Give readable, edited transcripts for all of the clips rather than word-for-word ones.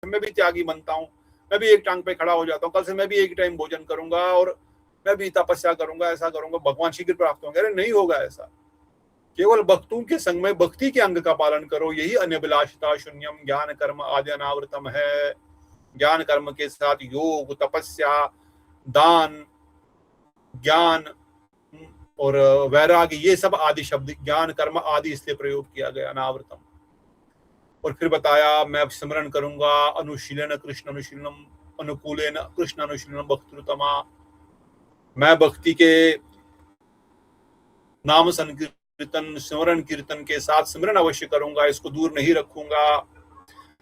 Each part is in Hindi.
मैं भी त्यागी बनता हूँ, मैं भी एक टांग पे खड़ा हो जाता हूँ, कल से मैं भी एक टाइम भोजन करूंगा और मैं भी तपस्या करूंगा, ऐसा करूंगा, भगवान शीघ्र प्राप्त होंगे। अरे नहीं होगा ऐसा। केवल भक्तों के संग में भक्ति के अंग का पालन करो, यही अनभिलाषिता शून्यम ज्ञान कर्म आदि अनावृतम है। ज्ञान कर्म के साथ योग, तपस्या, दान, ज्ञान और वैराग्य, ये सब आदि शब्द ज्ञान कर्म आदि इसलिए प्रयोग किया गया, अनावृतम। और फिर बताया मैं स्मरण करूंगा अनुशीलन कृष्ण अनुशीलनम अनुकूलेन कृष्ण अनुशीलनम भक्तिरुतमा। मैं भक्ति के नाम संकीर्तन स्मरण कीर्तन के साथ स्मरण अवश्य करूंगा, इसको दूर नहीं रखूंगा।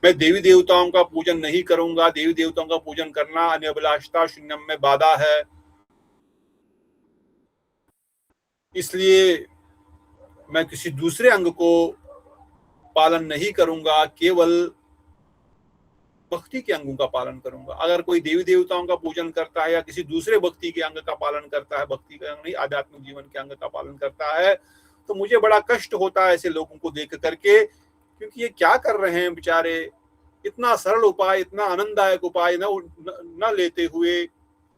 मैं देवी देवताओं का पूजन नहीं करूंगा, देवी देवताओं का पूजन करना अनभिलाषिता शून्यम में बाधा है, इसलिए मैं किसी दूसरे अंग को पालन नहीं करूंगा, केवल भक्ति के अंगों का पालन करूंगा। अगर कोई देवी देवताओं का पूजन करता है या किसी दूसरे भक्ति के अंग का पालन करता है, भक्ति का अंग नहीं, आध्यात्मिक जीवन के अंग का पालन करता है, तो मुझे बड़ा कष्ट होता है ऐसे लोगों को देख करके, क्योंकि ये क्या कर रहे हैं बेचारे। इतना सरल उपाय, इतना आनंददायक उपाय न लेते हुए,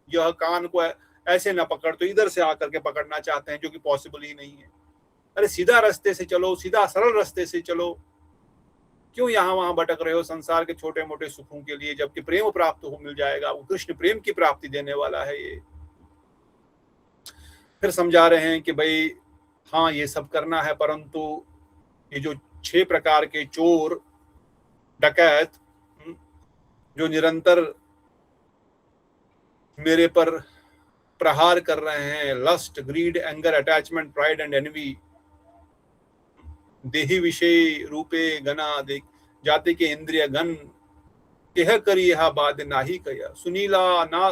यह कान को ऐसे न पकड़ तो इधर से आकर के पकड़ना चाहते हैं, जो कि पॉसिबल ही नहीं है। अरे सीधा रास्ते से चलो, सीधा सरल रास्ते से चलो, क्यों यहाँ वहां भटक रहे हो संसार के छोटे मोटे सुखों के लिए, जबकि प्रेम प्राप्त हो मिल जाएगा, वो कृष्ण प्रेम की प्राप्ति देने वाला है ये। फिर समझा रहे हैं कि भाई हाँ ये सब करना है, परंतु ये जो 6 प्रकार के चोर डकैत जो निरंतर मेरे पर प्रहार कर रहे हैं, lust, greed, anger, attachment, pride and envy, देही विषय रूपे गना देख जाते के इंद्रिय गण, यह करी यह बात नाही कया, सुनीला ना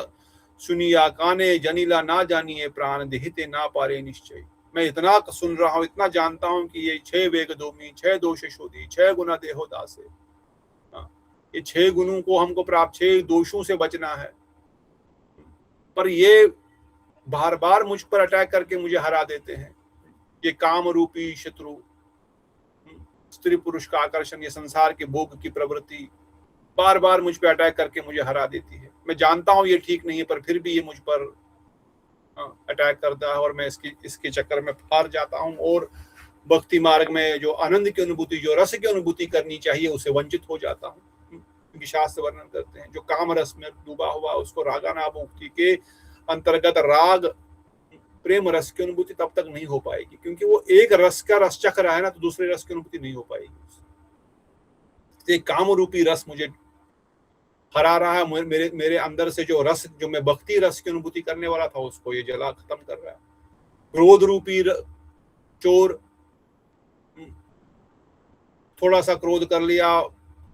सुनिया काने, जनीला ना जानिए प्राण, देहते ना पारे निश्चय। मैं इतना सुन रहा हूँ, इतना जानता हूँ कि ये 6 वेग दोमी, 6 दोष शोधी, 6 गुना देहो दासे, ये 6 गुणों को हमको प्राप्त, 6 दोषों से बचना है, पर ये बार बार मुझ पर अटैक करके मुझे हरा देते हैं। ये काम रूपी शत्रु, स्त्री पुरुष का आकर्षण, ये संसार के भोग की प्रवृत्ति बार बार मुझ पे अटैक करके मुझे हरा देती है। मैं जानता हूं ये ठीक नहीं है, पर फिर भी ये मुझ पर अटैक करता है और मैं इसके चक्कर में हार जाता हूं, और भक्ति मार्ग में जो आनंद की अनुभूति, जो रस की अनुभूति करनी चाहिए, उसे वंचित हो जाता हूं। क्योंकि शास्त्र वर्णन करते हैं जो काम रस में डूबा हुआ उसको रागानाभुक्ति के अंतर्गत राग प्रेम रस की अनुभूति तब तक नहीं हो पाएगी, क्योंकि वो एक रस का रस चख रहा है ना, तो दूसरे रस की अनुभूति नहीं हो पाएगी। काम रूपी रस मुझे हरा रहा है, मेरे अंदर से जो रस, जो मैं भक्ति रस की अनुभूति करने वाला था, उसको ये जला खत्म कर रहा है। क्रोध रूपी चोर, थोड़ा सा क्रोध कर लिया,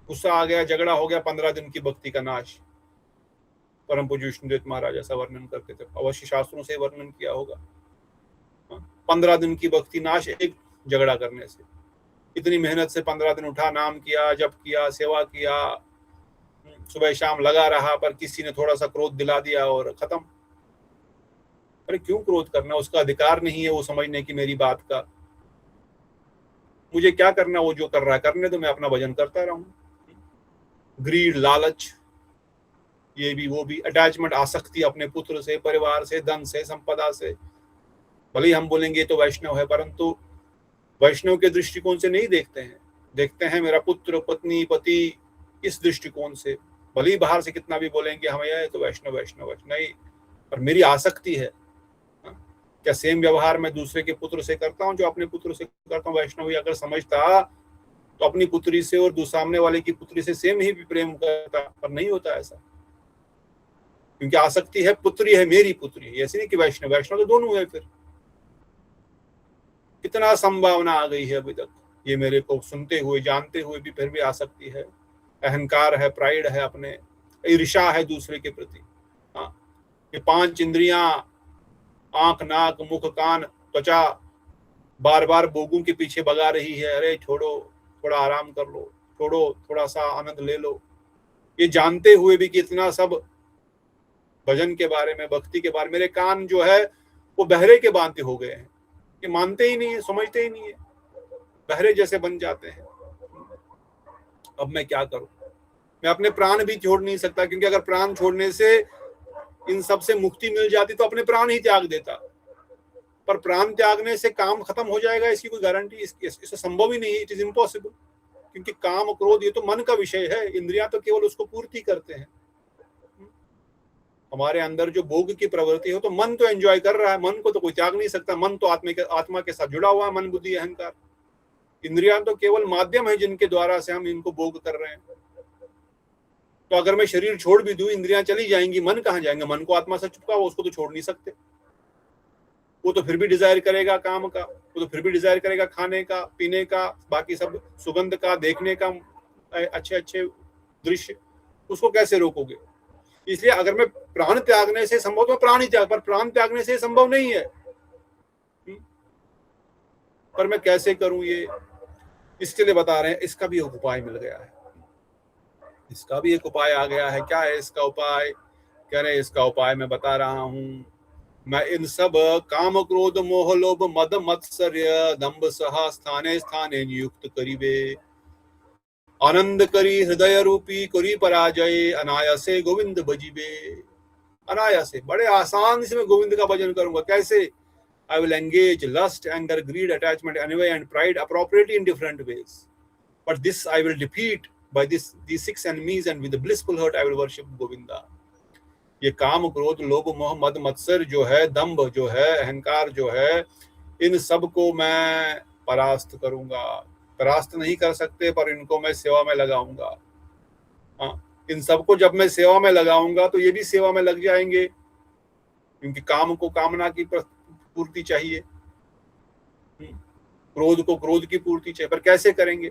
गुस्सा आ गया, झगड़ा हो गया, 15 दिन की भक्ति का नाश। परम पूज्य विष्णुदेव महाराज ऐसा वर्णन करते थे, अवश्य शास्त्रों से वर्णन किया होगा। 15 दिन की भक्ति नाश एक झगड़ा करने से। इतनी मेहनत से 15 दिन उठा, नाम किया, जप किया, सेवा किया, सुबह शाम लगा रहा, पर किसी ने थोड़ा सा क्रोध दिला दिया और खत्म। अरे क्यों क्रोध करना, उसका अधिकार नहीं है वो समझने की मेरी बात का। मुझे क्या करना, वो जो कर रहा है करने दो, मैं अपना भजन करता रहूं। ग्रीड, लालच, ये भी वो भी, अटैचमेंट, आसक्ति अपने पुत्र से, परिवार से, धन से, संपदा से। भले ही हम बोलेंगे तो वैष्णव है, परंतु वैष्णव के दृष्टिकोण से नहीं देखते हैं, देखते हैं मेरा पुत्र, पत्नी, पति, इस दृष्टिकोण से। भले ही बाहर से कितना भी बोलेंगे हमें यह तो वैष्णव वैष्णव नहीं, पर मेरी आसक्ति है। क्या सेम व्यवहार मैं दूसरे के पुत्र से करता हूं जो अपने पुत्र से करता हूं? वैष्णव अगर समझता तो अपनी पुत्री से और सामने वाले की पुत्री से सेम ही प्रेम करता, पर नहीं होता ऐसा, क्योंकि आसक्ति है, पुत्री है, मेरी पुत्री है, ऐसे नहीं कि वैष्णव। वैष्णव तो दोनों है। फिर कितना संभावना आ गई है अभी तक, ये मेरे को सुनते हुए, जानते हुए भी फिर भी आसक्ति है, अहंकार है, प्राइड है, अपने ईर्ष्या है दूसरे के प्रति। हाँ, ये 5 इंद्रियां, आंख, नाक, मुख, कान, त्वचा, बार बार भोगों के पीछे भगा रही है। अरे छोड़ो, थोड़ा आराम कर लो, छोड़ो, थोड़ा सा आनंद ले लो। ये जानते हुए भी कि इतना सब भजन के बारे में, भक्ति के बारे में, मेरे कान जो है वो बहरे के बांते हो गए हैं, ये मानते ही नहीं है, समझते ही नहीं है, बहरे जैसे बन जाते हैं। अब मैं क्या करूं? मैं अपने प्राण भी छोड़ नहीं सकता, क्योंकि अगर प्राण छोड़ने से इन सब से मुक्ति मिल जाती तो अपने प्राण ही त्याग देता। पर प्राण त्यागने से काम खत्म हो जाएगा, इसकी कोई गारंटी इससे संभव ही नहीं है। इट इज इम्पॉसिबल, क्योंकि काम क्रोध ये तो मन का विषय है, इंद्रियां तो केवल उसको पूर्ति करते हैं। हमारे अंदर जो भोग की प्रवृत्ति है तो मन तो एंजॉय कर रहा है, मन को तो कोई त्याग नहीं सकता। मन तो आत्मा के साथ जुड़ा हुआ है, मन बुद्धि अहंकार। इंद्रियां तो केवल माध्यम है जिनके द्वारा से हम इनको भोग कर रहे हैं। तो अगर मैं शरीर छोड़ भी दूं, इंद्रियां चली जाएंगी, मन कहाँ जाएंगे? मन को आत्मा से चिपका हुआ, उसको तो छोड़ नहीं सकते। वो तो फिर भी डिजायर करेगा काम का, वो तो फिर भी डिजायर करेगा खाने का, पीने का, बाकी सब सुगंध का, देखने का अच्छे अच्छे दृश्य। उसको कैसे रोकोगे? इसलिए अगर मैं प्राण त्यागने से संभव तो प्राण ही त्याग, पर प्राण त्यागने से संभव नहीं है। पर मैं कैसे करूं ये? इसके लिए बता रहे हैं, इसका भी एक उपाय मिल गया है। इसका भी एक उपाय आ गया है। क्या है इसका उपाय? कह रहे इसका उपाय मैं बता रहा हूं। मैं इन सब काम क्रोध मोह लोभ मद मत्सर्य दंभ सहा स्थाने स्थाने नियुक्त करीबे, आनंद करी हृदय रूपी करी पराजय, अनायासे गोविंद भजिबे। अनायासे, बड़े आसान से मैं गोविंद का भजन करूंगा। कैसे? I will engage lust, anger, greed, attachment, envy and pride appropriately in different ways. But this I will defeat by these 6 enemies, and with a blissful heart I will worship Govinda. ये काम क्रोध लोभ मोह मद मत्सर जो है, दंभ जो है, अहंकार जो है, इन सब को मैं परास्त करूंगा। परास्त नहीं कर सकते, पर इनको मैं सेवा में लगाऊंगा। हाँ, इन सबको जब मैं सेवा में लगाऊंगा तो ये भी सेवा में लग जाएंगे, क्योंकि काम को कामना की पूर्ति चाहिए, क्रोध को क्रोध की पूर्ति चाहिए। पर कैसे करेंगे?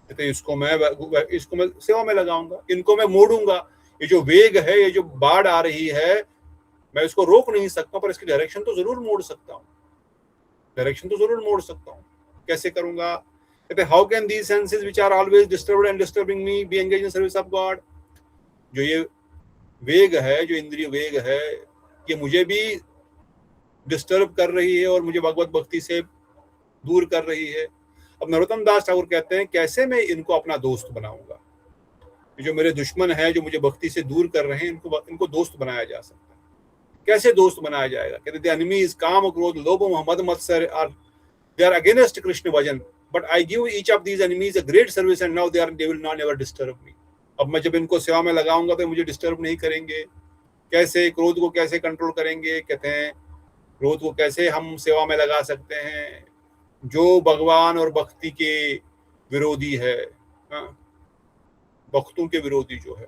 तो इसको मैं सेवा में लगाऊंगा, इनको मैं मोड़ूंगा। ये जो वेग है, ये जो बाढ़ आ रही है, मैं इसको रोक नहीं सकता, पर इसकी डायरेक्शन तो जरूर मोड़ सकता हूँ। डायरेक्शन तो जरूर मोड़ सकता हूँ। कैसे करूंगा? कहते how can these senses which are always disturbed and disturbing me be engage in service of God. जो ये वेग है, जो इंद्रिय वेग है, ये मुझे भी डिस्टर्ब कर रही है और मुझे भगवत भक्ति से दूर कर रही है। अब नरोत्तम दास ठाकुर कहते हैं, कैसे मैं इनको अपना दोस्त बनाऊंगा? जो मेरे दुश्मन है, जो मुझे भक्ति से दूर कर रहे हैं, इनको दोस्त बनाया जा सकता है। कैसे दोस्त बनाया जाएगा? कहते द एनिमीज काम क्रोध लोभ मोह मद मत्सर are they are against Krishna bhajan, but I give each of these enemies a great service and now they will not never disturb me. अब मैं जब इनको सेवा में लगाऊंगा तो मुझे डिस्टर्ब नहीं करेंगे। कैसे? क्रोध को कैसे कंट्रोल करेंगे? कहते हैं क्रोध को कैसे हम सेवा में लगा सकते हैं? जो भगवान और भक्ति के विरोधी है, भक्तों के विरोधी जो है,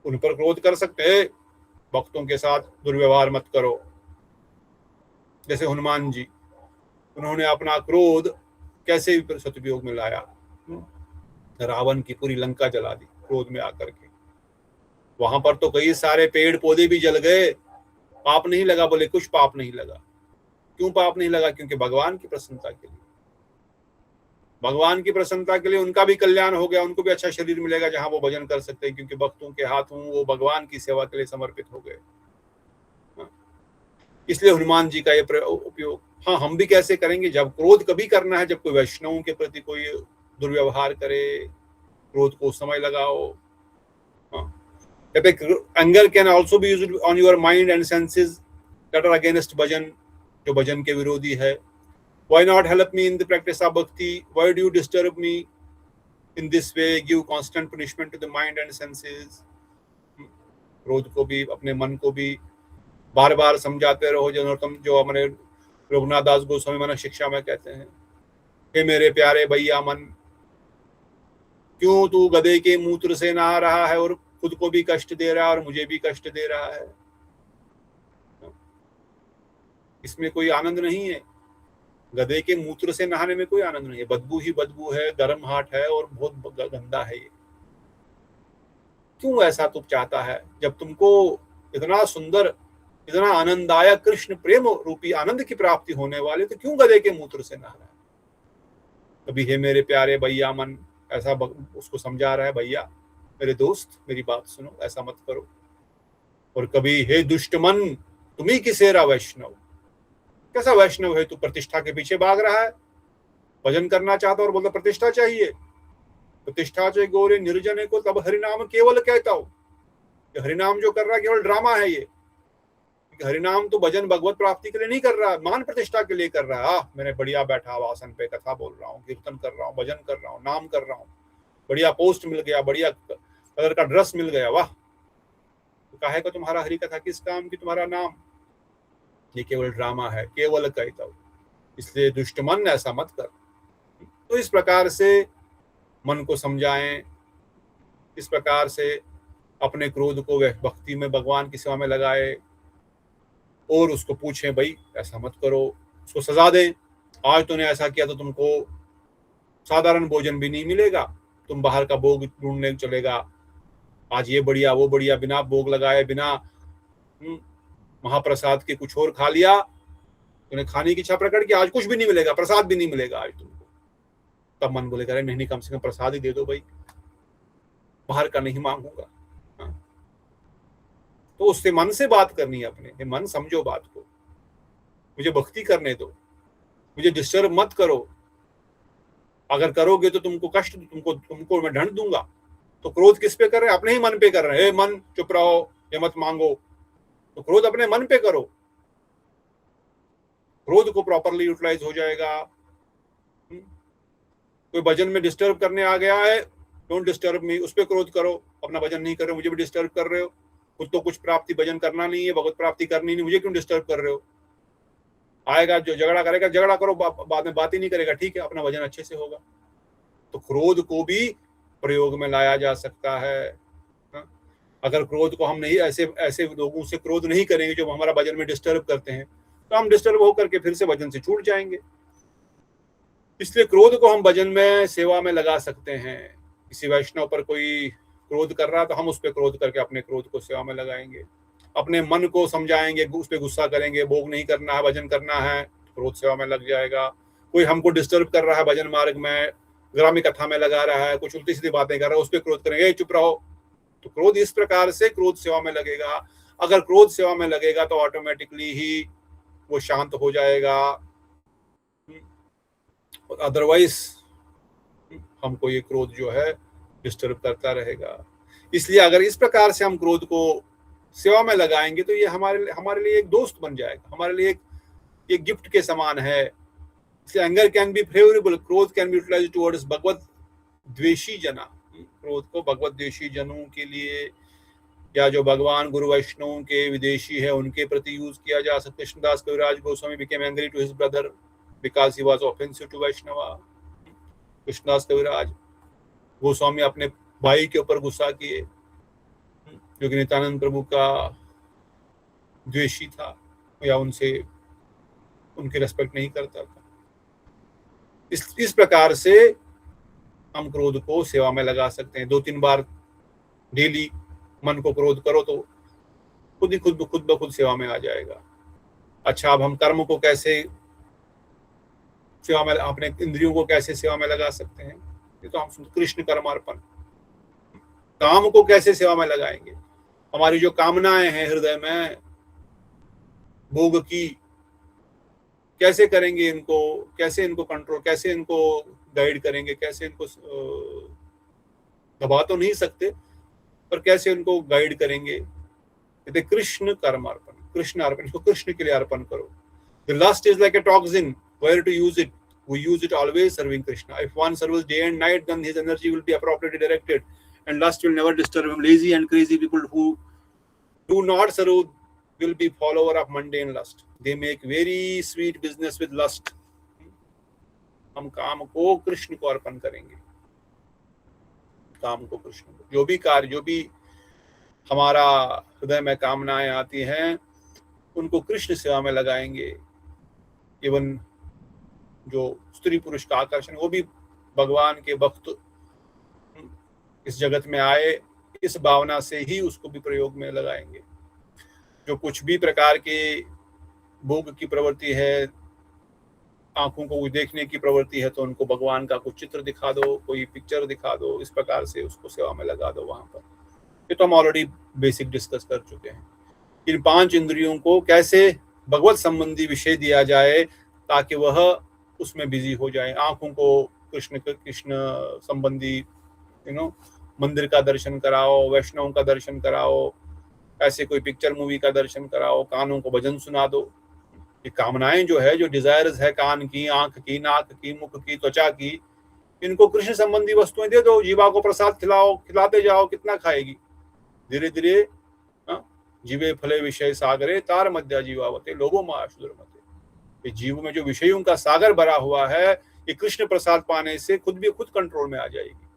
उन पर क्रोध कर सकते हैं। भक्तों के साथ दुर्व्यवहार मत करो। जैसे हनुमान जी, उन्होंने अपना क्रोध कैसे सदुपयोग में लाया, रावण की पूरी लंका जला दी क्रोध में आकर के। वहां पर तो कई सारे पेड़ पौधे भी जल गए, पाप नहीं लगा। बोले कुछ पाप नहीं लगा। क्यों पाप नहीं लगा? क्योंकि भगवान की प्रसन्नता के लिए, भगवान की प्रसन्नता के लिए उनका भी कल्याण हो गया। उनको भी अच्छा शरीर मिलेगा जहां वो भजन कर सकते हैं, क्योंकि भक्तों के हाथों वो भगवान की सेवा के लिए समर्पित हो गए। इसलिए हनुमान जी का ये उपयोग। हाँ, हम भी कैसे करेंगे? जब क्रोध कभी करना है, जब कोई वैष्णवों के प्रति कोई दुर्व्यवहार करे, क्रोध को समय लगाओ। कहते anger can also be used on your mind and senses that are against bhajan, जो भजन के विरोधी है। Why not help me in the practice of bhakti? Why do you disturb me in this way? Give constant punishment to the mind and senses. क्रोध को भी, अपने मन को भी बार बार समझाते रहो। जो हमारे रघुनाथ दास गोस्वामी मानस शिक्षा में कहते हैं, हे मेरे प्यारे भैया मन, क्यों तू गधे के मूत्र से नहा रहा है और खुद को भी कष्ट दे रहा है और मुझे भी कष्ट दे रहा है? इसमें कोई आनंद नहीं है। गधे के मूत्र से नहाने में कोई आनंद नहीं है। बदबू ही बदबू है, गर्म हाथ है और बहुत गंदा है ये। क्यों ऐसा तू चाहता है? जब तुमको इतना सुंदर, इतना आनंददायक कृष्ण प्रेम रूपी आनंद की प्राप्ति होने वाले, तो क्यों गधे के मूत्र से नहाना है? कभी हे मेरे प्यारे भैया मन, ऐसा उसको समझा रहा है, भैया मेरे दोस्त मेरी बात सुनो, ऐसा मत करो। और कभी हे दुष्ट मन, तुम्ही किसेरा वैष्णव, कैसा वैष्णव है तू? प्रतिष्ठा के पीछे भाग रहा है, भजन करना चाहता और बोलता प्रतिष्ठा चाहिए। प्रतिष्ठा च गौरे निर्जने को तब हरिनाम केवल कहता हो। हरिनाम जो कर रहा है केवल ड्रामा है ये। हरिनाम तो भजन भगवत प्राप्ति के लिए नहीं कर रहा, मान प्रतिष्ठा के लिए कर रहा है। मैंने बढ़िया बैठा हुआ आसन पे कथा बोल रहा हूँ, कीर्तन कर रहा हूँ, भजन कर रहा हूँ, नाम कर रहा हूँ, बढ़िया पोस्ट मिल गया, बढ़िया कलर का ड्रेस मिल गया, वाह। तो काहे का तुम्हारा हरि कथा, किस काम की तुम्हारा नाम? ये केवल ड्रामा है, केवल कहता हूँ। इसलिए दुष्ट मन ऐसा मत कर। तो इस प्रकार से मन को समझाएं, इस प्रकार से अपने क्रोध को भक्ति में भगवान की सेवा में लगाए और उसको पूछें भाई ऐसा मत करो, उसको सजा दें। आज तूने ऐसा किया तो तुमको साधारण भोजन भी नहीं मिलेगा, तुम बाहर का भोग ढूंढने चलेगा। आज ये बढ़िया वो बढ़िया, बिना भोग लगाए, बिना महाप्रसाद के कुछ और खा लिया, तूने खाने की इच्छा प्रकट की, आज कुछ भी नहीं मिलेगा, प्रसाद भी नहीं मिलेगा आज तुमको। तब मन बोलेगा अरे नहीं, कम से कम प्रसाद ही दे दो भाई, बाहर का नहीं मांगूंगा। तो उससे मन से बात करनी है अपने, मन समझो बात को, मुझे भक्ति करने दो, मुझे डिस्टर्ब मत करो। अगर करोगे तो तुमको कष्ट, तुमको मैं दंड दूंगा। तो क्रोध किस पे कर रहे हैं? अपने ही मन पे कर रहे हैं। मन चुप रहो, ये मत मांगो। तो क्रोध अपने मन पे करो, क्रोध को प्रॉपरली यूटिलाइज हो जाएगा। कोई भजन में डिस्टर्ब करने आ गया है, डोंट डिस्टर्ब मी, उस पर क्रोध करो। अपना भजन नहीं कर रहे हो, मुझे भी डिस्टर्ब कर रहे हो। खुद तो कुछ प्राप्ति भजन करना नहीं है, भगवत प्राप्ति करनी नहीं, मुझे क्यों डिस्टर्ब कर रहे हो? आएगा जो झगड़ा करेगा, झगड़ा करो, बाद में बात ही नहीं करेगा, ठीक है, अपना भजन अच्छे से होगा। तो क्रोध को भी प्रयोग में लाया जा सकता है। अगर क्रोध को हम नहीं, ऐसे लोगों से क्रोध नहीं करेंगे जो हमारा भजन में डिस्टर्ब करते हैं, तो हम डिस्टर्ब होकर के फिर से भजन से छूट जाएंगे। इसलिए क्रोध को हम भजन में, सेवा में लगा सकते हैं। किसी वैष्णव पर कोई क्रोध कर रहा है तो हम उस पर क्रोध करके अपने क्रोध को सेवा में लगाएंगे। अपने मन को समझाएंगे, उस पर गुस्सा करेंगे, भोग नहीं करना है, भजन करना है, क्रोध सेवा में लग जाएगा। कोई हमको डिस्टर्ब कर रहा है भजन मार्ग में, ग्रामी कथा में लगा रहा है, कुछ उल्टी सीधी बातें कर रहा है, उस पर क्रोध करेंगे, चुप रहो। तो क्रोध इस प्रकार से क्रोध सेवा में लगेगा। अगर क्रोध सेवा में लगेगा तो ऑटोमेटिकली ही वो शांत हो जाएगा। अदरवाइज हमको ये क्रोध जो है डिस्टर्ब करता रहेगा। इसलिए अगर इस प्रकार से हम क्रोध को सेवा में लगाएंगे तो ये हमारे लिए एक दोस्त बन जाएगा, हमारे लिए एक गिफ्ट के समान है। इसलिए एंगर कैन बी फेवरेबल, क्रोध कैन बी यूटिलाइज्ड टुवर्ड्स भगवत द्वेषी जना। क्रोध को भगवत द्वेषी जनों के लिए या जो भगवान गुरु वैष्णव के विदेशी है उनके प्रति यूज किया जा सकता है। कृष्णदास कविराज Goswami became angry to his brother because he was offensive to Vaishnava। Krishnadas कविराज गोस्वामी अपने भाई के ऊपर गुस्सा किए जो कि नित्यानंद प्रभु का द्वेषी था या उनसे उनकी रेस्पेक्ट नहीं करता था। इस प्रकार से हम क्रोध को सेवा में लगा सकते हैं। 2-3 बार डेली मन को क्रोध करो तो खुद ब खुद सेवा में आ जाएगा। अच्छा, अब हम कर्म को कैसे सेवा में, अपने इंद्रियों को कैसे सेवा में लगा सकते हैं? ये तो हम कृष्ण कर्मार्पण। काम को कैसे सेवा में लगाएंगे? हमारी जो कामनाएं हैं हृदय में भोग की, कैसे करेंगे इनको, कैसे इनको कंट्रोल, कैसे इनको गाइड करेंगे, कैसे इनको दबा तो नहीं सकते पर कैसे उनको गाइड करेंगे? कहते कृष्ण कर्मार्पण, कृष्ण अर्पण, इसको कृष्ण के लिए अर्पण करो। The lust is like a toxin, where to use it? We use it always serving Krishna. If one serves day and night, then his energy will be appropriately directed and lust will never disturb him. Lazy and crazy people who do not serve will be follower of mundane lust. They make very sweet business with lust. हम काम को कृष्ण को अर्पण करेंगे। काम को कृष्ण को, जो भी कार्य, जो भी हमारा हृदय में कामनाएं आती हैं उनको कृष्ण सेवा में लगाएंगे। इवन जो स्त्री पुरुष का आकर्षण, वो भी भगवान के भक्त इस जगत में आए, इस भावना से ही उसको भी प्रयोग में लगाएंगे। जो कुछ भी प्रकार के भोग की प्रवृत्ति है, आंखों को देखने की प्रवृत्ति है, तो उनको भगवान का कुछ चित्र दिखा दो, कोई पिक्चर दिखा दो, इस प्रकार से उसको सेवा में लगा दो वहां पर। ये तो हम ऑलरेडी बेसिक डिस्कस कर चुके हैं। इन 5 इंद्रियों को कैसे भगवत संबंधी विषय दिया जाए ताकि वह उसमें बिजी हो जाए। आंखों को कृष्ण संबंधी मंदिर का दर्शन कराओ, वैष्णव का दर्शन कराओ, ऐसे कोई पिक्चर मूवी का दर्शन कराओ, कानों को भजन सुना दो। ये कामनाएं जो है, जो डिजायर्स है, कान की, आंख की, नाक की, मुख की, त्वचा की, इनको कृष्ण संबंधी वस्तुएं दे दो। जीवा को प्रसाद खिलाओ, खिलाते जाओ, कितना खाएगी। धीरे धीरे जीवे फले विषय सागरे तार मध्या जीवावते लोभो माशुरमते। जीव में जो विषयों का सागर भरा हुआ है, ये कृष्ण प्रसाद पाने से खुद कंट्रोल में आ जाएगी।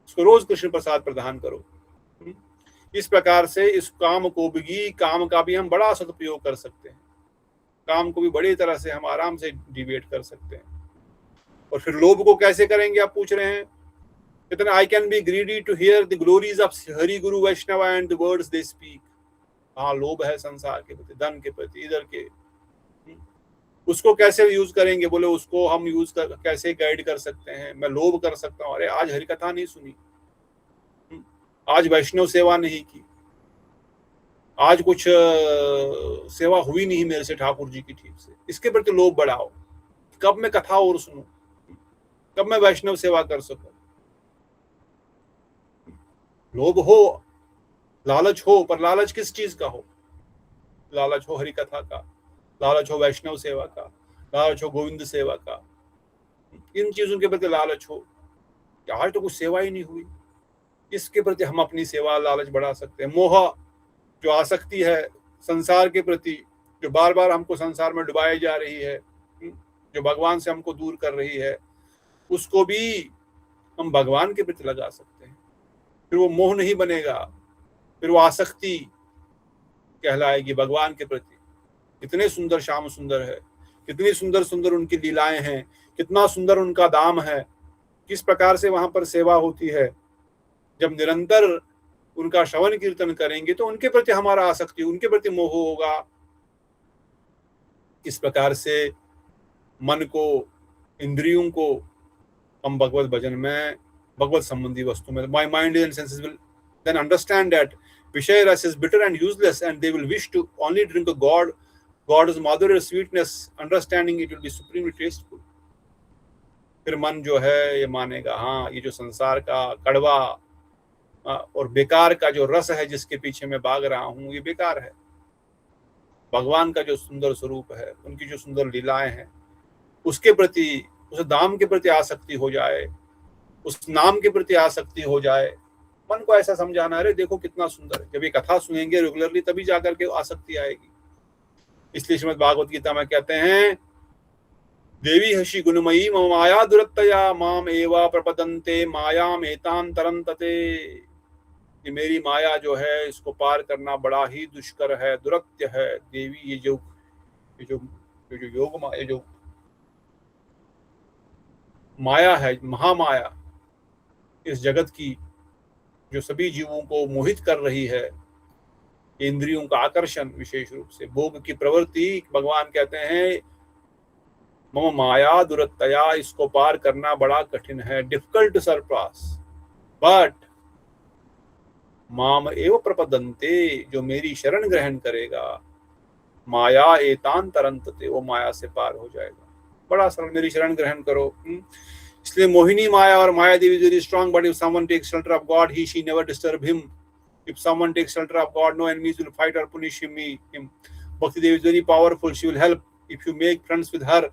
उसको रोज कृष्ण प्रसाद प्रदान करो। इस प्रकार से इस काम का भी हम बड़ा सदुपयोग कर सकते हैं। काम को भी बड़ी तरह से हम आराम से डिबेट कर सकते हैं। और फिर लोभ को कैसे करेंगे, आप पूछ रहे हैं। कितना I can be greedy to hear the glories of Hari guru Vaishnav and the words they speak. हाँ, लोभ है संसार के प्रति, धन के प्रति, इधर के। उसको कैसे यूज करेंगे, बोले उसको हम कैसे गाइड कर सकते हैं। मैं लोभ कर सकता हूँ, अरे आज हरिकथा नहीं सुनी, आज वैष्णव सेवा नहीं की, आज कुछ सेवा हुई नहीं मेरे से ठाकुर जी की ठीक से, इसके प्रति लोभ बढ़ाओ। कब मैं कथा और सुनूं, कब मैं वैष्णव सेवा कर सकूं। लोभ हो, लालच हो, पर लालच किस चीज का हो। लालच हो हरि कथा का, लालच हो वैष्णव सेवा का, लालच हो गोविंद सेवा का। इन चीजों के प्रति लालच हो। आज तो कुछ सेवा ही नहीं हुई, इसके प्रति हम अपनी सेवा लालच बढ़ा सकते हैं। मोह, जो आसक्ति है संसार के प्रति, जो बार बार हमको संसार में डुबाई जा रही है, जो भगवान से हमको दूर कर रही है, उसको भी हम भगवान के प्रति लगा सकते हैं। फिर वो मोह नहीं बनेगा, फिर वो आसक्ति कहलाएगी भगवान के प्रति। कितने सुंदर श्याम सुंदर है, कितनी सुंदर सुंदर उनकी लीलाएं हैं, कितना सुंदर उनका दाम है, किस प्रकार से वहां पर सेवा होती है। जब निरंतर उनका श्रवण कीर्तन करेंगे तो उनके प्रति हमारा आसक्ति, उनके प्रति मोह होगा। इस प्रकार से मन को, इंद्रियों को हम भगवत भजन में, भगवत संबंधी वस्तु में, my mind and senses will then understand that विषय रस is bitter and useless and they will wish to only drink a God's mother sweetness, understanding it will be supremely tasteful। फिर मन जो है ये मानेगा, हाँ ये जो संसार का कड़वा और बेकार का जो रस है जिसके पीछे मैं भाग रहा हूँ, ये बेकार है। भगवान का जो सुंदर स्वरूप है, उनकी जो सुंदर लीलाएं हैं, उसके प्रति, उस धाम के प्रति आसक्ति हो जाए, उस नाम के प्रति आसक्ति हो जाए। मन को ऐसा समझाना, अरे देखो कितना सुंदर है। जब ये कथा सुनेंगे रेगुलरली तभी जाकर के आसक्ति आएगी। इसलिए श्रीमद् भागवत गीता में कहते हैं, देवी हषि गुणमयी मम माया दुरत्तया माम एवा प्रपदन्ते मायाम एतान तरन्तते। ये मेरी माया जो है, इसको पार करना बड़ा ही दुष्कर है, दुरत्य है। देवी, ये जो योग माया, जो माया है, महामाया, इस जगत की जो सभी जीवों को मोहित कर रही है, इंद्रियों का आकर्षण, विशेष रूप से भोग की प्रवृत्ति, भगवान कहते हैं मम माया दुरत्तया, इसको पार करना बड़ा कठिन है, डिफिकल्ट टू सरपास। बट माम एव प्रपदन्ते, जो मेरी शरण ग्रहण करेगा, माया एतान तरन्तते, वो माया से पार हो जाएगा। बड़ा सरल, मेरी शरण ग्रहण करो। इसलिए मोहिनी माया और Maya Devi very strong, but if someone takes shelter of God, he she never disturb him. If someone takes shelter of God, no enemies will fight or punish him. Bhakti Devi is very powerful. She will help. If you make friends with her,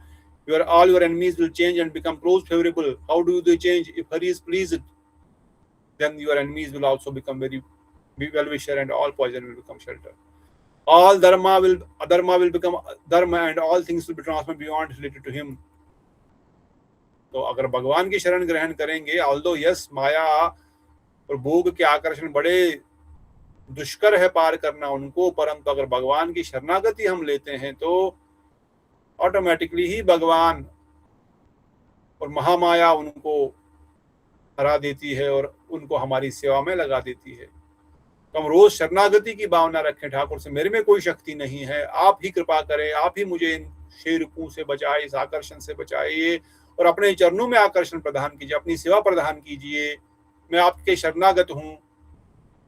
all your enemies will change and become close favorable. How do they change? If Hari is pleased, then your enemies will also become very well-wisher, and all poison will become shelter. All adharma will become dharma, and all things will be transformed beyond related to him. तो अगर भगवान की शरण ग्रहण करेंगे, although yes, माया और भोग के आकर्षण बड़े दुष्कर है पार करना उनको, परंतु अगर भगवान की शरणागति हम लेते हैं तो ऑटोमेटिकली ही भगवान और महामाया उनको हरा देती है और उनको हमारी सेवा में लगा देती है। तो हम रोज शरणागति की भावना रखें ठाकुर से, मेरे में कोई शक्ति नहीं है, आप ही कृपा करें, आप ही मुझे इन शेरकू से बचाए, इस आकर्षण से बचाइए और अपने चरणों में आकर्षण प्रदान कीजिए, अपनी सेवा प्रदान कीजिए। मैं आपके शरणागत हूँ,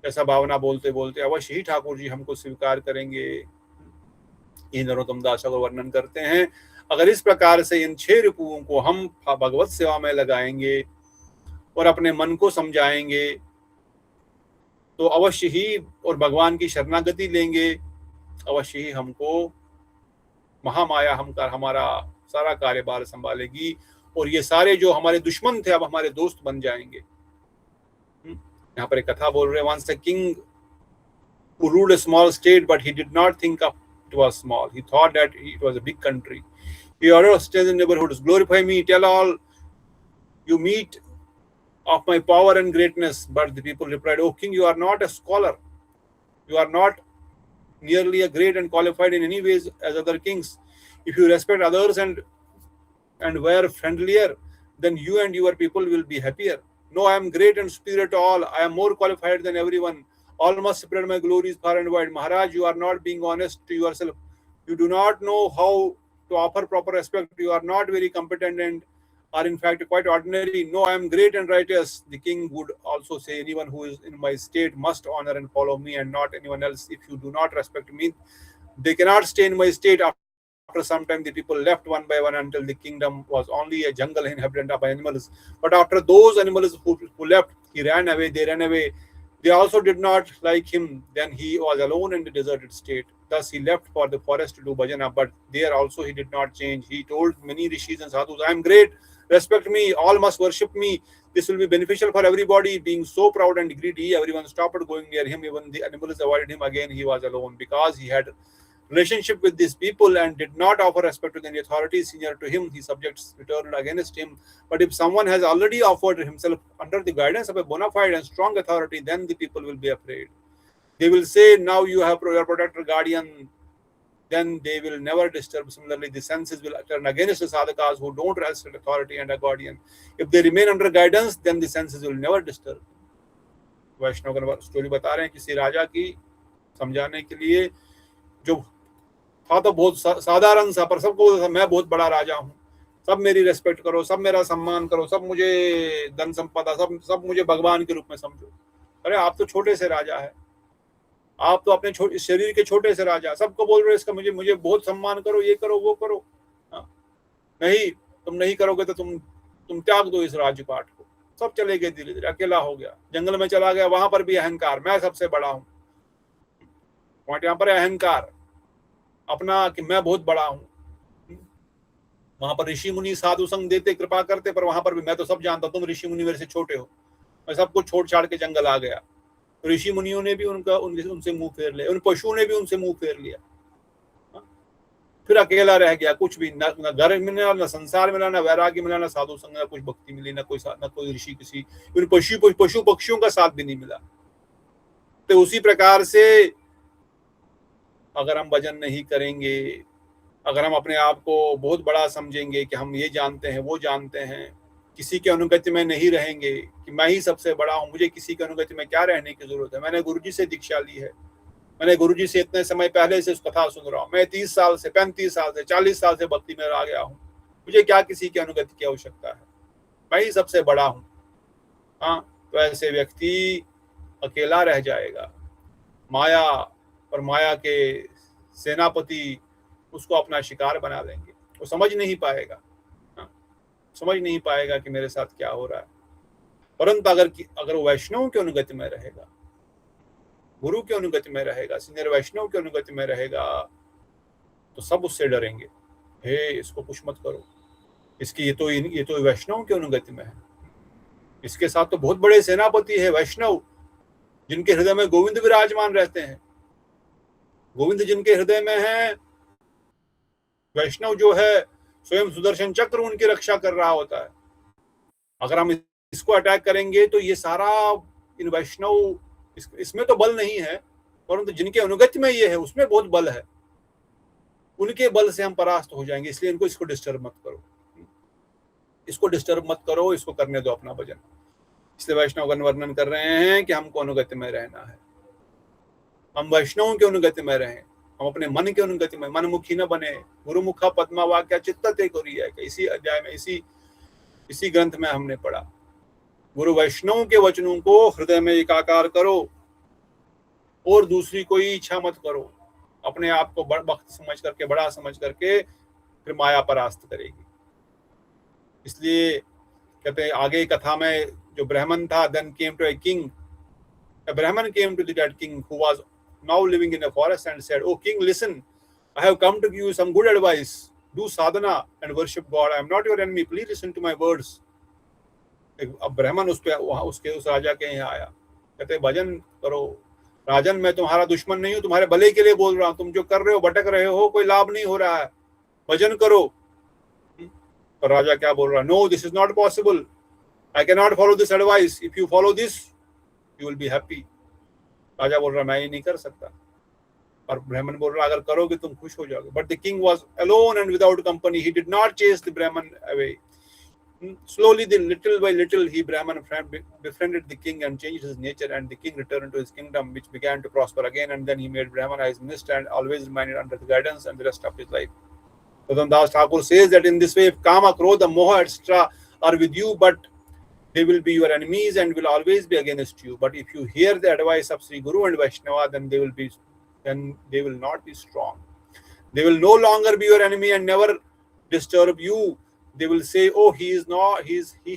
ऐसा भावना बोलते बोलते अवश्य ही ठाकुर जी हमको स्वीकार करेंगे। ये नरोत्तम दास का वर्णन करते हैं। अगर इस प्रकार से इन 6 रिपुओं को हम भगवत सेवा में लगाएंगे और अपने मन को समझाएंगे तो अवश्य ही, और भगवान की शरणागति लेंगे, अवश्य ही हमको महामाया हमारा सारा कार्यभार संभालेगी, और ये सारे जो हमारे दुश्मन थे अब हमारे दोस्त बन जाएंगे। यहाँ पर एक कथा बोल रहे, once a king who ruled a small state, but he did not think of it was small. He thought that it was a big country. He ordered stays in neighborhoods, glorify me, tell all you meet of my power and greatness. But the people replied, "O king, you are not a scholar. You are not nearly as great and qualified in any ways as other kings. If you respect others and were friendlier, then you and your people will be happier. No, I am great and superior to all. I am more qualified than everyone. All must spread my glories far and wide. Maharaj, you are not being honest to yourself. You do not know how to offer proper respect. You are not very competent and are in fact quite ordinary. No, I am great and righteous." The king would also say, "Anyone who is in my state must honor and follow me and not anyone else. If you do not respect me, they cannot stay in my state." After some time, the people left one by one until the kingdom was only a jungle inhabited by animals. But after those animals who left, he ran away. They ran away. They also did not like him. Then he was alone in the deserted state. Thus he left for the forest to do bhajana. But there also he did not change. He told many rishis and sadhus, "I am great. Respect me. All must worship me. This will be beneficial for everybody." Being so proud and greedy, everyone stopped going near him. Even the animals avoided him. Again, he was alone because he had relationship with these people and did not offer respect to any authority senior to him. His subjects returned against him. But if someone has already offered himself under the guidance of a bona fide and strong authority, then the people will be afraid. They will say, "Now you have your protector, guardian." Then they will never disturb. Similarly, the senses will turn against the sadhakas who don't respect authority and a guardian. If they remain under guidance, then the senses will never disturb. Vaishnava story बता रहे हैं किसी राजा की, समझाने के लिए, जो था तो बहुत साधारण सा, पर सबको मैं बहुत बड़ा राजा हूँ, सब मेरी रेस्पेक्ट करो, सब मेरा सम्मान करो, सब मुझे धन संपदा, सब मुझे भगवान के रूप में समझो। अरे आप तो छोटे से राजा है, आप तो अपने शरीर के छोटे से राजा, सबको बोल रहे हो इसका मुझे बहुत सम्मान करो, ये करो वो करो। नहीं, तुम नहीं करोगे तो तुम त्याग दो इस राज्यपाठ को। सब चले गए धीरे धीरे, अकेला हो गया, जंगल में चला गया, वहां पर भी अहंकार, मैं सबसे बड़ा हूँ। पॉइंट यहाँ पर अहंकार अपना कि मैं बहुत बड़ा हूँ। वहां पर ऋषि मुनि साधु संग देते, कृपा करते, पर वहां पर भी मैं तो सब जानता, तुम ऋषि मुनि मेरे से छोटे हो। मैं सब कुछ छोड़ छाड़ के जंगल आ गया। तो ऋषि मुनियों ने भी उनसे मुंह फेर लिया, उन पशुओं ने भी उनसे मुंह फेर लिया। फिर अकेला रह गया, कुछ भी न घर मिला, न संसार मिला, न वैराग्य मिला, न साधु संग, न कुछ भक्ति मिली, न कोई ऋषि, किसी पशु पक्षियों का साथ भी नहीं मिला। तो उसी प्रकार से अगर हम भजन नहीं करेंगे, अगर हम अपने आप को बहुत बड़ा समझेंगे कि हम ये जानते हैं वो जानते हैं, किसी के अनुगत्य में नहीं रहेंगे कि मैं ही सबसे बड़ा हूँ, मुझे किसी के अनुगत्य में क्या रहने की जरूरत है, मैंने गुरुजी से दीक्षा ली है, मैंने गुरुजी से इतने समय पहले से उस कथा सुन रहा हूँ, मैं 30 साल से 35 साल से 40 साल से भक्ति में आ गया हूँ, मुझे क्या किसी के अनुगत्य की आवश्यकता है, मैं ही सबसे बड़ा हूँ। हाँ, तो ऐसे व्यक्ति अकेला रह जाएगा। माया और माया के सेनापति उसको अपना शिकार बना लेंगे, वो समझ नहीं पाएगा, समझ नहीं पाएगा कि मेरे साथ क्या हो रहा है। परंतु अगर वो वैष्णव के अनुगत्य में रहेगा, गुरु के अनुगत्य में रहेगा, सीनियर वैष्णव के अनुगत्य में रहेगा, तो सब उससे डरेंगे, हे इसको कुछ मत करो, इसकी ये तो वैष्णव के अनुगत्य में है, इसके साथ तो बहुत बड़े सेनापति है वैष्णव, जिनके हृदय में गोविंद विराजमान रहते हैं। गोविंद जिनके हृदय में है, वैष्णव जो है स्वयं सुदर्शन चक्र उनकी रक्षा कर रहा होता है। अगर हम इसको अटैक करेंगे तो ये सारा इन वैष्णव, इसमें तो बल नहीं है, परंतु जिनके अनुगत्य में ये है उसमें बहुत बल है, उनके बल से हम परास्त हो जाएंगे। इसलिए इसको डिस्टर्ब मत करो, इसको डिस्टर्ब मत करो, इसको करने दो अपना भजन। इसलिए वैष्णव का वर्णन कर रहे हैं कि हमको अनुगत्य में रहना है, हम वैष्णवों के अनुगत्य में रहें, हम अपने मन के अनुगत्य में, मनमुखी न बने। गुरुमुखा पद्मा वाक्या चित्तते कोरिया, इसी अध्याय में इसी ग्रंथ में हमने पढ़ा। गुरु वैष्णव के वचनों को हृदय में एकाकार करो और दूसरी कोई इच्छा मत करो। अपने आप को भक्त समझ करके, बड़ा समझ करके फिर माया परास्त करेगी। इसलिए कहते हैं आगे कथा में जो ब्राह्मण था, then came to a king. A Brahman came to that king who was now living in a forest and said, "Oh king, listen, I have come to give you some good advice. Do sadhana and worship God. I am not your enemy. Please listen to my words." अब ब्राह्मण उस राजा के यहाँ आया, कहते भजन करो राजन, मैं तुम्हारा दुश्मन नहीं हूँ, तुम्हारे भले के लिए बोल रहा हूँ, तुम जो कर रहे हो, भटक रहे हो, कोई लाभ नहीं हो रहा है, भजन करो। पर राजा क्या बोल रहा है? No, this is not possible, I can not follow this advice, if you follow this you will be happy. राजा बोल रहा मैं ये नहीं कर सकता, और ब्राह्मण बोल रहा अगर करोगे तुम खुश हो जाओगे। But the king was alone and without company, he did not chase the ब्राह्मण away. Slowly, little by little, Brahman befriended the king and changed his nature, and the king returned to his kingdom, which began to prosper again. And then he made Brahman his minister and always remained under the guidance and the rest of his life. Ratan Das Thakur says that in this way, if Kama, Krodha, Moha, etc. are with you, but they will be your enemies and will always be against you. But if you hear the advice of Sri Guru and Vaishnava, then they will not be strong. They will no longer be your enemy and never disturb you. They will say, "Oh, he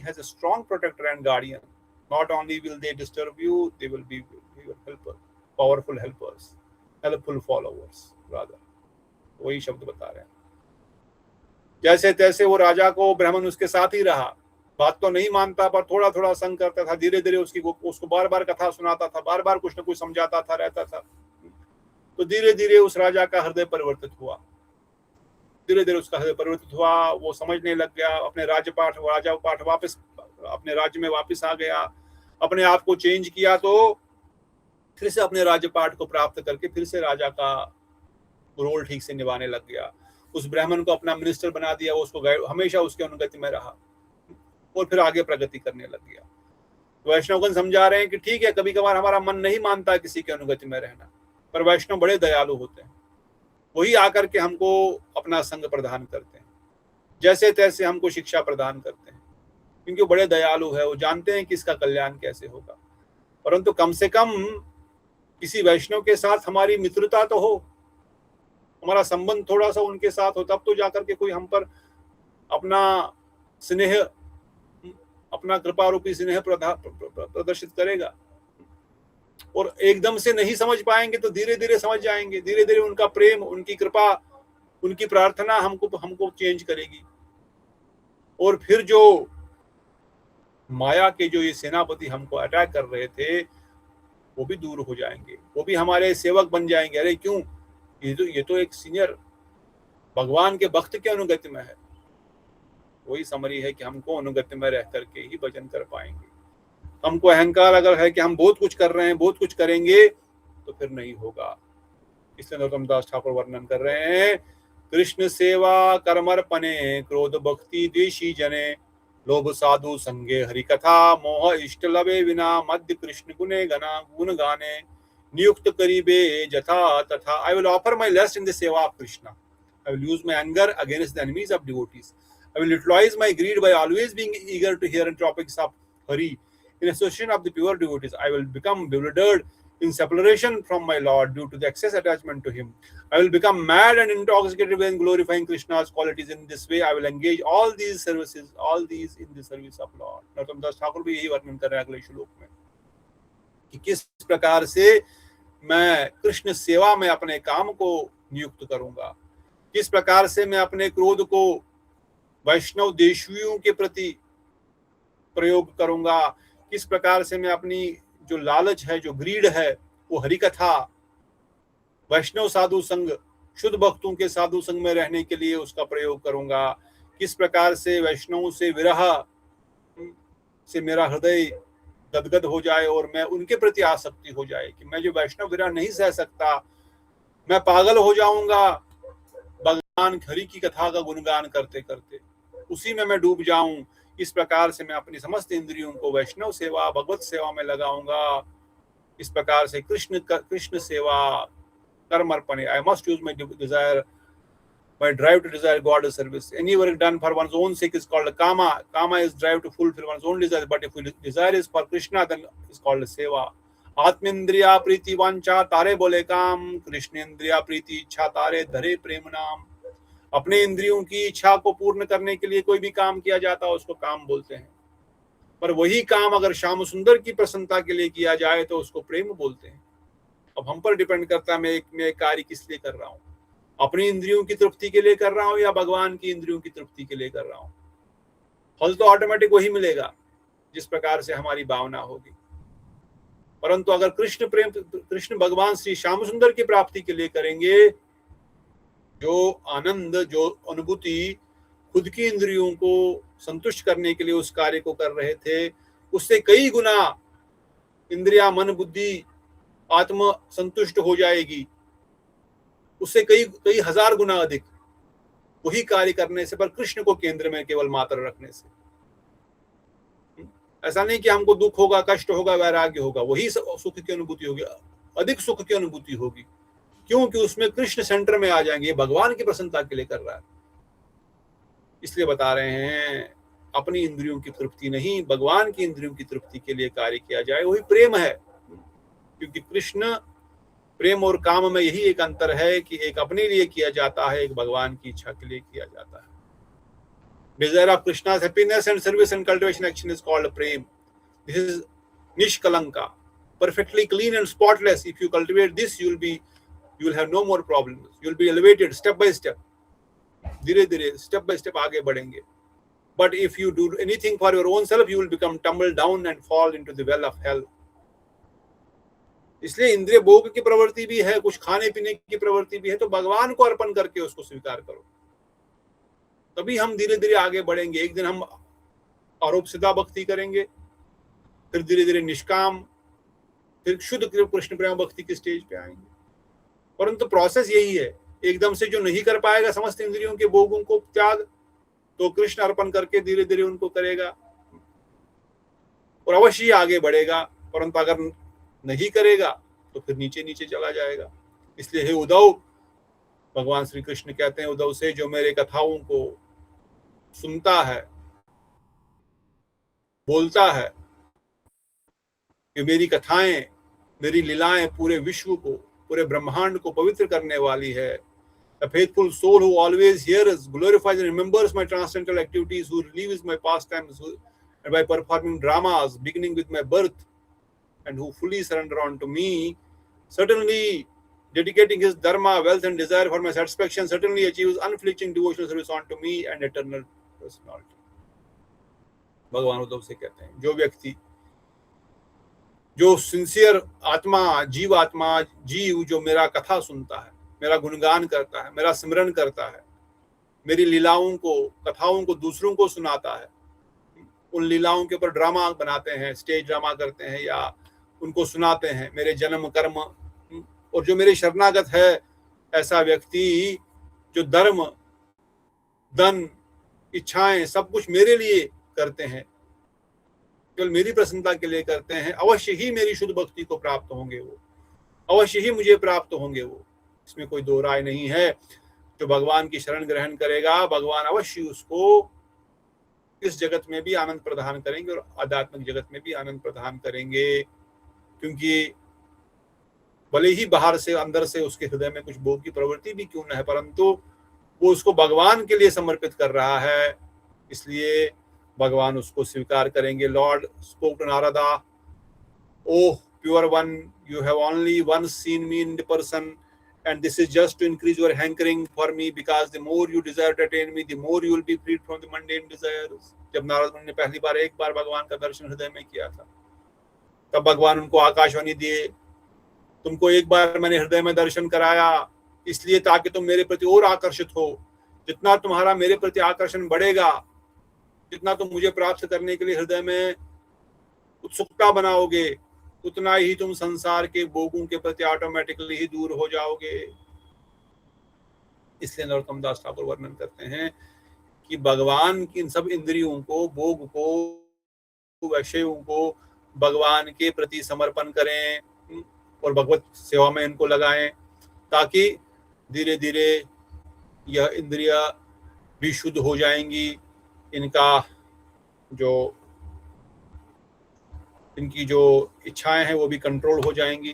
has a strong protector and guardian." Not only will they disturb you, they will be your helper, powerful helpers, helpful followers rather. वही शब्द बता रहे हैं। जैसे तैसे वो राजा को ब्राह्मण उसके साथ ही रहा, बात तो नहीं मानता पर थोड़ा थोड़ा संग करता था, धीरे धीरे उसको बार बार कथा सुनाता था, बार बार कुछ न कुछ समझाता था, रहता था। तो धीरे धीरे उस राजा का हृदय परिवर्तित हुआ, धीरे धीरे उसका हृदय परिवर्तित हुआ, वो समझने लग गया, अपने राजा पाठ वापस अपने राज्य में वापस आ गया, अपने आप को चेंज किया, तो फिर से अपने राज्य पाठ को प्राप्त करके फिर से राजा का रोल ठीक से निभाने लग गया। उस ब्राह्मण को अपना मिनिस्टर बना दिया, वो उसको हमेशा उसके अनुगति में रहा और फिर आगे प्रगति करने लग गया। वैष्णवगण समझा रहे हैं कि ठीक है, कभी कभार हमारा मन नहीं मानता किसी के अनुगति में रहना, पर वैष्णव बड़े दयालु होते हैं, वही आकर के हमको अपना संग प्रदान करते हैं, जैसे तैसे हमको शिक्षा प्रदान करते हैं, क्योंकि वो बड़े दयालु है, वो जानते हैं कि इसका कल्याण कैसे होगा। परंतु कम से कम किसी वैष्णव के साथ हमारी मित्रता तो हो, हमारा संबंध थोड़ा सा उनके साथ हो, तब तो जाकर के कोई हम पर अपना स्नेह, अपना कृपा रूपी स्नेह प्रदर्शित करेगा। और एकदम से नहीं समझ पाएंगे तो धीरे धीरे समझ जाएंगे, धीरे धीरे उनका प्रेम, उनकी कृपा, उनकी प्रार्थना हमको चेंज करेगी। और फिर जो माया के जो ये सेनापति हमको अटैक कर रहे थे वो भी दूर हो जाएंगे, वो भी हमारे सेवक बन जाएंगे। अरे क्यों, ये तो एक सीनियर भगवान के भक्त के अनुगति में है। वही समरी है कि हमको अनुगति में रह करके ही भजन कर पाएंगे। हमको अहंकार अगर है कि हम बहुत कुछ कर रहे हैं, बहुत कुछ करेंगे, तो फिर नहीं होगा। इसलिए नरोत्तम दास ठाकुर वर्णन कर रहे हैं, कृष्ण सेवा कर्मर्पणे क्रोध भक्ति द्वेषी जने लोभ साधु संगे हरि कथा मोह इष्ट लवे विना मध्य कृष्ण गुणे गना गुण गाने नियुक्त करीबे जथा तथा। I will offer my lust in the seva of Krishna. I will use my anger against the enemies of devotees. I will utilize my greed by always being eager to hear topics of Hari. In association of the pure devotees, I will become bewildered in separation from my Lord due to the excess attachment to him. I will become mad and intoxicated when glorifying Krishna's qualities. In this way, I will engage all these in the service of Lord. Narottam दास ठाकुर भी यही वर्णन कर रहे हैं अगले श्लोक में कि किस प्रकार से मैं कृष्ण सेवा में अपने काम को नियुक्त करूंगा, किस प्रकार से मैं अपने क्रोध को वैष्णव देशियों के प्रति प्रयोग करूंगा, किस प्रकार से मैं अपनी जो लालच है, जो ग्रीड है, वो हरिकथा, वैष्णव साधु संग, शुद्ध भक्तों के साधु संग में रहने के लिए उसका प्रयोग करूंगा, किस प्रकार से वैष्णवों से विरह से मेरा हृदय गदगद हो जाए और मैं उनके प्रति आसक्ति हो जाए कि मैं जो वैष्णव विरह नहीं सह सकता, मैं पागल हो जाऊंगा भगवान हरि की कथा का गुणगान करते करते, उसी में मैं डूब जाऊं। इस प्रकार से मैं अपनी समस्त इंद्रियों को वैष्णव सेवा, भगवत सेवा में लगाऊंगा। इस प्रकार से कृष्ण सेवा कर्मर्पणे, I must use my desire, my drive to desire God's service. Any work done for one's own sake is called kama. Kama is drive to fulfill one's own desire, but if desire is for Krishna, then it's called seva. आत्मेंद्रिया प्रीति वांछा तारे बोले काम, कृष्णेंद्रिया प्रीति इच्छा तारे धरे प्रेम नाम। अपने इंद्रियों की इच्छा को पूर्ण करने के लिए कोई भी काम किया जाता है उसको काम बोलते हैं, पर वही काम अगर श्याम सुंदर की प्रसन्नता के लिए किया जाए तो उसको प्रेम बोलते हैं। अब हम पर डिपेंड करता है मैं एक कार्य किस लिए कर रहा हूँ, अपनी इंद्रियों की तृप्ति के लिए कर रहा हूँ या भगवान की इंद्रियों की तृप्ति के लिए कर रहा हूँ। फल तो ऑटोमेटिक वही मिलेगा जिस प्रकार से हमारी भावना होगी। परंतु अगर कृष्ण भगवान श्री श्याम सुंदर की प्राप्ति के लिए करेंगे, जो आनंद, जो अनुभूति खुद की इंद्रियों को संतुष्ट करने के लिए उस कार्य को कर रहे थे, उससे कई गुना इंद्रिया, मन, बुद्धि, आत्म संतुष्ट हो जाएगी, उससे कई हजार गुना अधिक वही कार्य करने से, पर कृष्ण को केंद्र में केवल मात्र रखने से। ऐसा नहीं कि हमको दुख होगा, कष्ट होगा, वैराग्य होगा, वही सुख की अनुभूति होगी, अधिक सुख की अनुभूति होगी, क्योंकि उसमें कृष्ण सेंटर में आ जाएंगे। भगवान की प्रसन्नता के लिए कर रहा है, इसलिए बता रहे हैं अपनी इंद्रियों की तृप्ति नहीं, भगवान की इंद्रियों की तृप्ति के लिए कार्य किया जाए, वही प्रेम है। क्योंकि कृष्ण प्रेम और काम में यही एक अंतर है कि एक अपने लिए किया जाता है, एक भगवान की इच्छा के लिए किया जाता है। Desire of Krishna's happiness and service and cultivation action is called prem. This is nishkalanka, perfectly clean and spotless. If you cultivate this, you will have no more problems. You will be elevated step by step. धीरे धीरे step by step आगे बढ़ेंगे. But if you do anything for your own self, you will become tumbled down and fall into the well of hell. इसलिए इंद्रिय भोग की प्रवृत्ति भी है, कुछ खाने पीने की प्रवृत्ति भी है, तो भगवान को अर्पण करके उसको स्वीकार करो, तभी हम धीरे धीरे आगे बढ़ेंगे। एक दिन हम आरोप सिद्धा भक्ति करेंगे, फिर धीरे धीरे निष्काम, फिर शुद्ध कृष्ण प्रेम भक्ति की स्टेज पे आएंगे। परंतु प्रोसेस यही है, एकदम से जो नहीं कर पाएगा समस्त इंद्रियों के भोगों को त्याग, तो कृष्ण अर्पण करके धीरे धीरे उनको करेगा और अवश्य ही आगे बढ़ेगा। परंतु अगर नहीं करेगा तो फिर नीचे नीचे चला जाएगा। इसलिए हे उद्धव, भगवान श्री कृष्ण कहते हैं उद्धव से, जो मेरे कथाओं को सुनता है, बोलता है कि मेरी कथाएं, मेरी लीलाएं पूरे विश्व को, पूरे ब्रह्मांड को पवित्र करने वाली है। A faithful soul who always hears, glorifies and remembers my transcendental activities, who relieves my pastimes and by performing dramas beginning with my birth, and who fully surrender unto me, certainly dedicating his dharma, wealth and desire for my satisfaction, certainly achieves unflinching devotional service unto me and eternal personality. भगवान उद्धव से कहते हैं, जो व्यक्ति, जो सिंसियर आत्मा, जीव जो मेरा कथा सुनता है, मेरा गुणगान करता है, मेरा स्मरण करता है, मेरी लीलाओं को, कथाओं को दूसरों को सुनाता है, उन लीलाओं के ऊपर ड्रामा बनाते हैं, स्टेज ड्रामा करते हैं या उनको सुनाते हैं, मेरे जन्म कर्म, और जो मेरे शरणागत है, ऐसा व्यक्ति जो धर्म, धन, इच्छाएं सब कुछ मेरे लिए करते हैं, केवल मेरी प्रसन्नता के लिए करते हैं, अवश्य ही मेरी शुद्ध भक्ति को प्राप्त होंगे, वो अवश्य ही मुझे प्राप्त होंगे। वो, इसमें कोई दो राय नहीं है। जो भगवान की शरण ग्रहण करेगा, भगवान अवश्य उसको इस जगत में भी आनंद प्रदान करेंगे और आध्यात्मिक जगत में भी आनंद प्रदान करेंगे। क्योंकि भले ही बाहर से, अंदर से उसके हृदय में कुछ भोग की प्रवृत्ति भी क्यों न है, परंतु वो उसको भगवान के लिए समर्पित कर रहा है, इसलिए भगवान उसको स्वीकार करेंगे। Lord spoke to Narada, oh pure one, you have only once seen me in person, and this is just to increase your hankering for me, because the more you desire to attain me, the more you will be freed from the mundane desires. जब नारद मुनि ने पहली बार एक बार भगवान का दर्शन हृदय में किया था, तब भगवान उनको आकाशवाणी दिए, तुमको एक बार मैंने हृदय में दर्शन कराया इसलिए ताकि तुम मेरे प्रति और आकर्षित हो। जितना तुम्हारा मेरे प्रति आकर्षण बढ़ेगा, जितना तुम मुझे प्राप्त करने के लिए हृदय में उत्सुकता बनाओगे, उतना ही तुम संसार के भोगों के प्रति ऑटोमेटिकली ही दूर हो जाओगे। इसलिए नरोत्तम दास ठाकुर वर्णन करते हैं कि भगवान की इन सब इंद्रियों को, भोग को, विषयों को भगवान के प्रति समर्पण करें और भगवत सेवा में इनको लगाएं, ताकि धीरे धीरे यह इंद्रिया भी शुद्ध हो जाएंगी, इनकी जो इच्छाएं हैं वो भी कंट्रोल हो जाएंगी,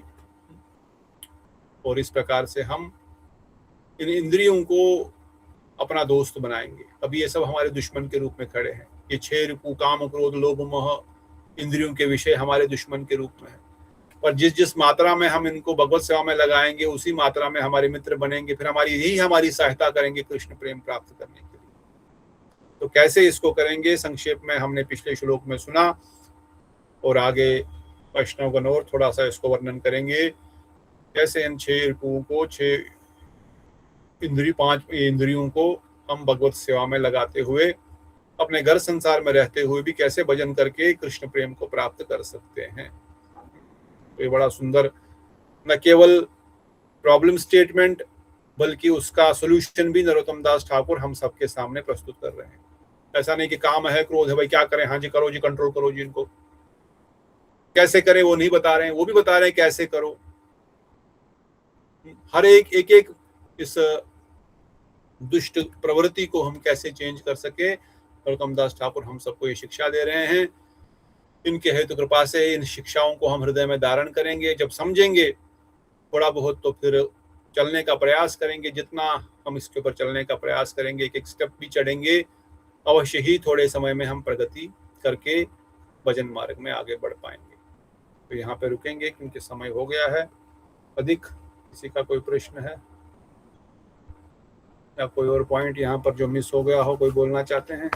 और इस प्रकार से हम इन इंद्रियों को अपना दोस्त बनाएंगे। अभी ये सब हमारे दुश्मन के रूप में खड़े हैं। ये 6 रिपु, काम, क्रोध, लोभ, मोह, इंद्रियों के विषय हमारे दुश्मन के रूप में है, पर जिस जिस मात्रा में हम इनको भगवत सेवा में लगाएंगे उसी मात्रा में हमारे मित्र बनेंगे, फिर हमारी सहायता करेंगे कृष्ण प्रेम प्राप्त करने के लिए। तो कैसे इसको करेंगे, संक्षेप में हमने पिछले श्लोक में सुना, और आगे वैष्णवगण और थोड़ा सा इसको वर्णन करेंगे। कैसे इन 6 रिपुओं को, 5 इंद्रियों को हम भगवत सेवा में लगाते हुए अपने घर संसार में रहते हुए भी कैसे भजन करके कृष्ण प्रेम को प्राप्त कर सकते हैं। तो ये बड़ा सुंदर न केवल प्रॉब्लम स्टेटमेंट बल्कि उसका सोल्यूशन भी नरोत्तम दास ठाकुर हम सबके सामने प्रस्तुत कर रहे हैं। ऐसा नहीं कि काम है, क्रोध है, भाई क्या करें, हाँ जी करो जी, कंट्रोल करो जी इनको, कैसे करें वो नहीं बता रहे हैं, वो भी बता रहे हैं कैसे करो। हर एक इस दुष्ट प्रवृत्ति को हम कैसे चेंज कर सके, नरोत्तम दास ठाकुर हम सबको ये शिक्षा दे रहे हैं। इनके हेतु कृपा से इन शिक्षाओं को हम हृदय में धारण करेंगे। जब समझेंगे थोड़ा बहुत तो फिर चलने का प्रयास करेंगे। जितना हम इसके ऊपर चलने का प्रयास करेंगे, एक एक स्टेप भी चढ़ेंगे, अवश्य ही थोड़े समय में हम प्रगति करके भजन मार्ग में आगे बढ़ पाएंगे। तो यहाँ पे रुकेंगे क्योंकि समय हो गया है अधिक। किसी का कोई प्रश्न है या कोई और पॉइंट यहाँ पर जो मिस हो गया हो, कोई बोलना चाहते हैं?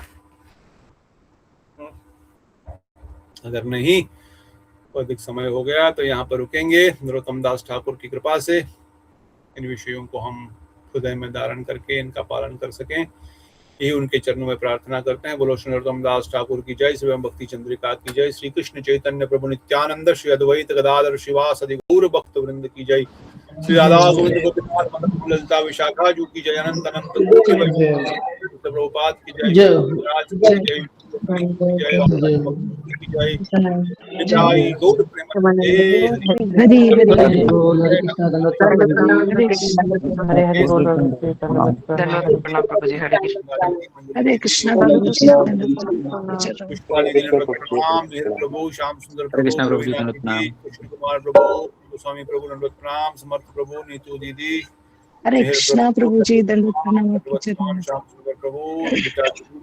अगर नहीं तो अधिक समय हो गया तो यहाँ पर रुकेंगे। नरोत्तम दास ठाकुर की कृपा से इन विषयों को हम हृदय में धारण करके इनका पालन कर सकें, यही उनके चरणों में प्रार्थना करते हैं। बोलो श्री नरोत्तम दास ठाकुर की जय, श्री भक्ति चंद्रिका की जय, श्री कृष्ण चैतन्य प्रभु नित्यानंद, श्री अद्वैत गदाधर शिवासदि गौर भक्त वृंद की जय, श्री राधा गोविंद गोपीनाथ मदन ललिता विशाखा जू की जय, अनंत अनंत कोटि वैष्णव प्रभुपाद की जय, राज की जय, जय गौर प्रेमानंदे हरि हरि हरि बोल, हरे कृष्णा हरे कृष्णा प्रभु श्याम सुंदर प्रभु कृष्ण कुमार प्रभु गोस्वामी प्रभु नंदत प्रणाम, समर्थ प्रभु नीतू दीदी, हरे कृष्णा प्रभु जी, दंडवत प्रणाम श्याम सुंदर प्रभु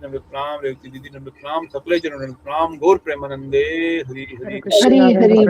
नंदत प्रणाम, रेवती दीदी नंदत प्रणाम, सकले जन नंदत प्रणाम, गौर प्रेमानंदे हरि हरि हरि हरि।